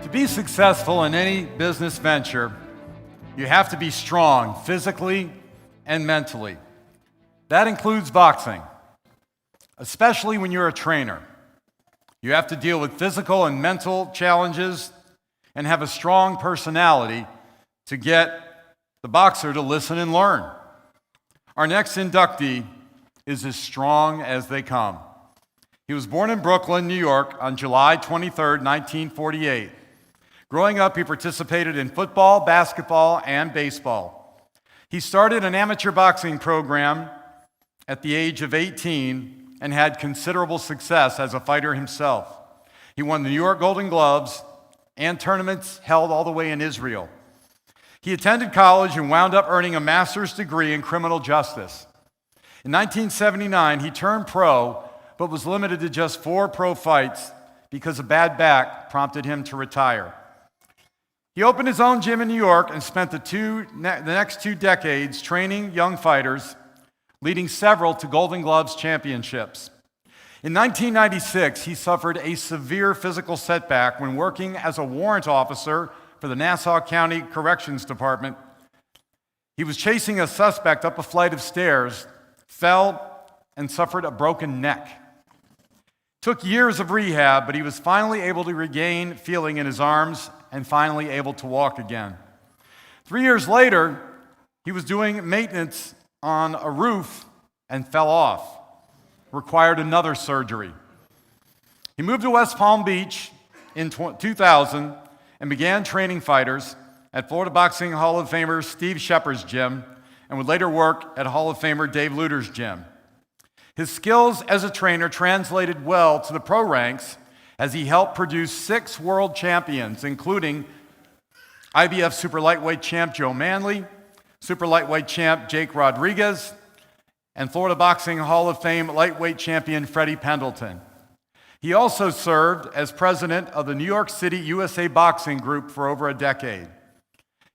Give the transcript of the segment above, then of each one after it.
To be successful in any business venture, you have to be strong physically and mentally. That includes boxing, especially when you're a trainer. You have to deal with physical and mental challenges and have a strong personality to get the boxer to listen and learn. Our next inductee is as strong as they come. He was born in Brooklyn, New York on July 23, 1948. Growing up, he participated in football, basketball, and baseball. He started an amateur boxing program at the age of 18 and had considerable success as a fighter himself. He won the New York Golden Gloves and tournaments held all the way in Israel. He attended college and wound up earning a master's degree in criminal justice. In 1979, he turned pro, but was limited to just 4 pro fights because a bad back prompted him to retire. He opened his own gym in New York and spent the next 2 decades training young fighters, leading several to Golden Gloves championships. In 1996, he suffered a severe physical setback when working as a warrant officer for the Nassau County Corrections Department. He was chasing a suspect up a flight of stairs, fell, and suffered a broken neck. Took years of rehab, but he was finally able to regain feeling in his arms and finally able to walk again. 3 years later, he was doing maintenance on a roof and fell off, required another surgery. He moved to West Palm Beach in 2000 and began training fighters at Florida Boxing Hall of Famer Steve Shepard's gym and would later work at Hall of Famer Dave Luter's gym. His skills as a trainer translated well to the pro ranks as he helped produce 6 world champions, including IBF super lightweight champ Joe Manley, super lightweight champ Jake Rodriguez, and Florida Boxing Hall of Fame lightweight champion Freddie Pendleton. He also served as president of the New York City USA Boxing Group for over a decade.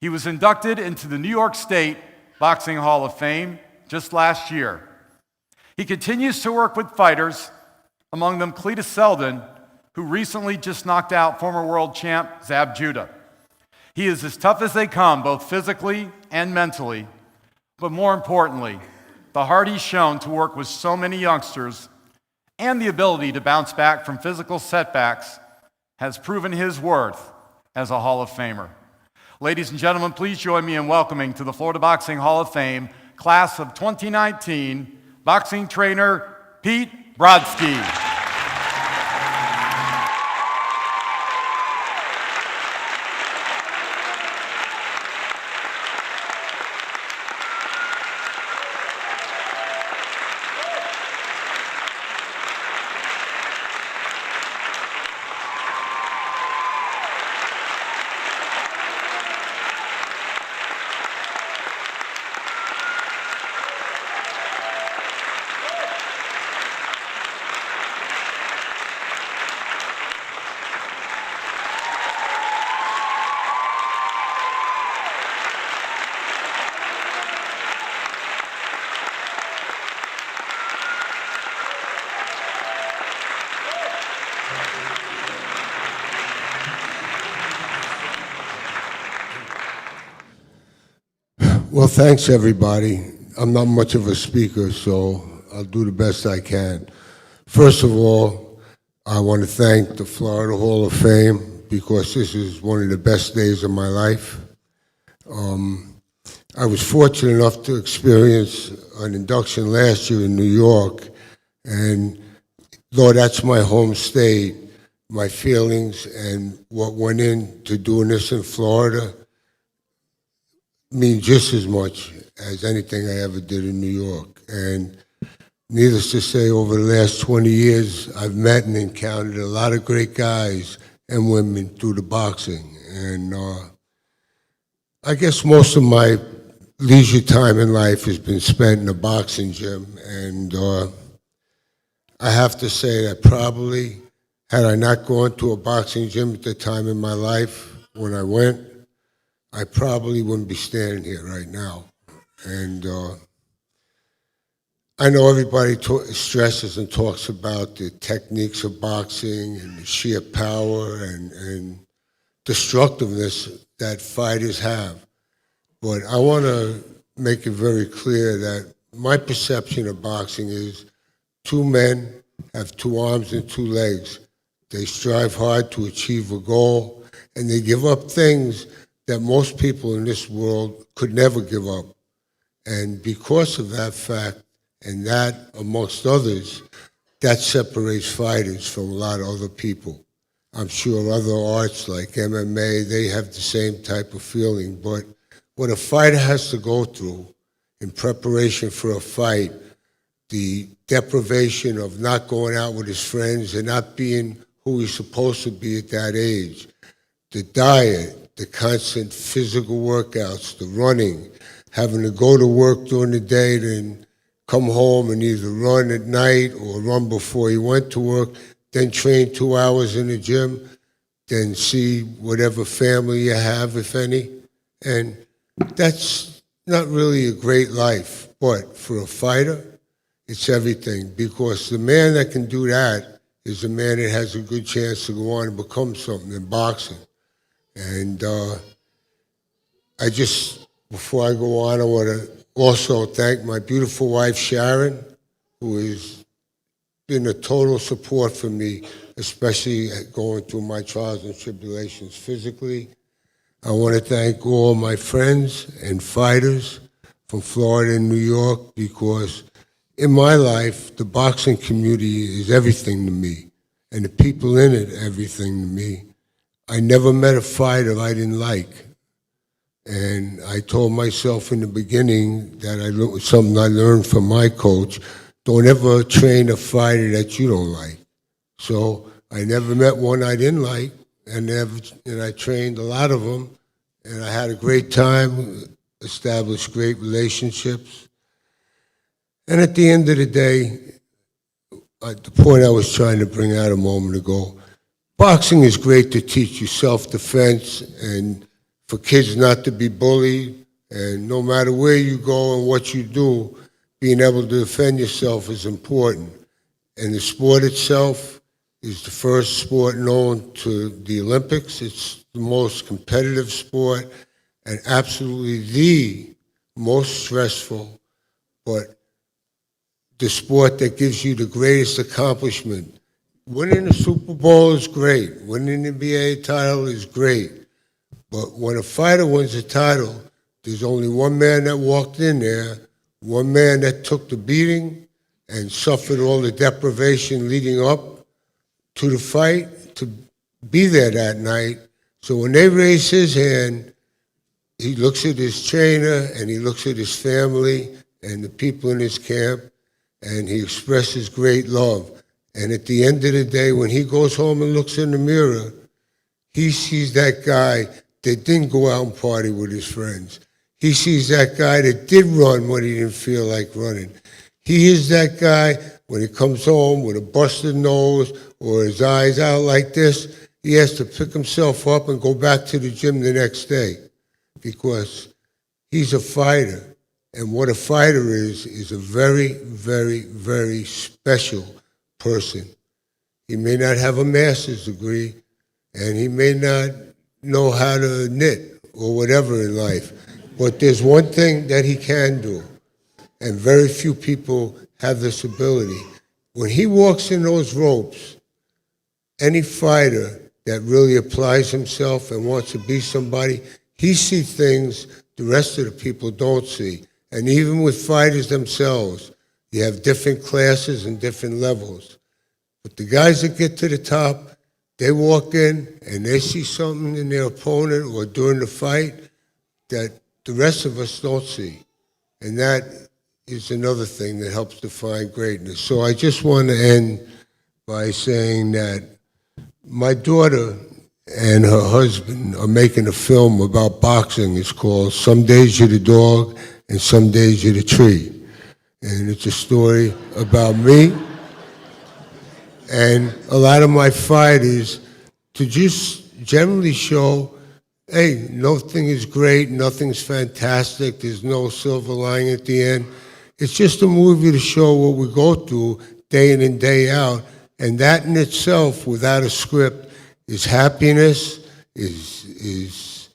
He was inducted into the New York State Boxing Hall of Fame just last year. He continues to work with fighters, among them Cletus Selden, who recently just knocked out former world champ Zab Judah. He is as tough as they come, both physically and mentally, but more importantly, the heart he's shown to work with so many youngsters and the ability to bounce back from physical setbacks has proven his worth as a Hall of Famer. Ladies and gentlemen, please join me in welcoming to the Florida Boxing Hall of Fame, class of 2019, boxing trainer Pete Brodsky. Well, thanks, everybody. I'm not much of a speaker, so I'll do the best I can. First of all, I want to thank the Florida Hall of Fame because this is one of the best days of my life. I was fortunate enough to experience an induction last year in New York, and though that's my home state, my feelings and what went into doing this in Florida mean just as much as anything I ever did in New York. And needless to say, over the last 20 years, I've met and encountered a lot of great guys and women through the boxing. And I guess most of my leisure time in life has been spent in a boxing gym. And I have to say that probably, had I not gone to a boxing gym at the time in my life when I went, I probably wouldn't be standing here right now. And I know everybody stresses and talks about the techniques of boxing and the sheer power and destructiveness that fighters have. But I want to make it very clear that my perception of boxing is two men have two arms and two legs. They strive hard to achieve a goal, and they give up things that most people in this world could never give up. And because of that fact, and that amongst others, that separates fighters from a lot of other people. I'm sure other arts like MMA, they have the same type of feeling. But what a fighter has to go through in preparation for a fight, the deprivation of not going out with his friends and not being who he's supposed to be at that age, the diet, the constant physical workouts, the running, having to go to work during the day, then come home and either run at night or run before he went to work, then train 2 hours in the gym, then see whatever family you have, if any. And that's not really a great life. But for a fighter, it's everything, because the man that can do that is a man that has a good chance to go on and become something in boxing. And before I go on, I want to also thank my beautiful wife, Sharon, who has been a total support for me, especially going through my trials and tribulations physically. I want to thank all my friends and fighters from Florida and New York, because in my life, the boxing community is everything to me, and the people in it, everything to me. I never met a fighter I didn't like. And I told myself in the beginning that something I learned from my coach: don't ever train a fighter that you don't like. So I never met one I didn't like, and I trained a lot of them, and I had a great time, established great relationships. And at the end of the day, the point I was trying to bring out a moment ago, boxing is great to teach you self-defense and for kids not to be bullied, and no matter where you go and what you do, being able to defend yourself is important. And the sport itself is the first sport known to the Olympics. It's the most competitive sport and absolutely the most stressful, but the sport that gives you the greatest accomplishment. Winning a Super Bowl is great. Winning an NBA title is great. But when a fighter wins a title, there's only one man that walked in there, one man that took the beating and suffered all the deprivation leading up to the fight to be there that night. So when they raise his hand, he looks at his trainer and he looks at his family and the people in his camp, and he expresses great love. And at the end of the day, when he goes home and looks in the mirror, he sees that guy that didn't go out and party with his friends. He sees that guy that did run when he didn't feel like running. He is that guy when he comes home with a busted nose or his eyes out like this, he has to pick himself up and go back to the gym the next day, because he's a fighter. And what a fighter is a very, very, very special person. He may not have a master's degree, and he may not know how to knit or whatever in life, but there's one thing that he can do, and very few people have this ability. When he walks in those ropes, any fighter that really applies himself and wants to be somebody, he sees things the rest of the people don't see. And even with fighters themselves, you have different classes and different levels. But the guys that get to the top, they walk in and they see something in their opponent or during the fight that the rest of us don't see. And that is another thing that helps define greatness. So I just want to end by saying that my daughter and her husband are making a film about boxing. It's called Some Days You're the Dog and Some Days You're the Tree. And it's a story about me and a lot of my fighters to just generally show, hey, nothing is great, nothing's fantastic, there's no silver lining at the end. It's just a movie to show what we go through day in and day out. And that in itself, without a script, is happiness, is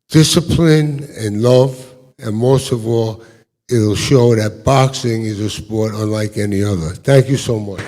discipline and love, and most of all, it'll show that boxing is a sport unlike any other. Thank you so much.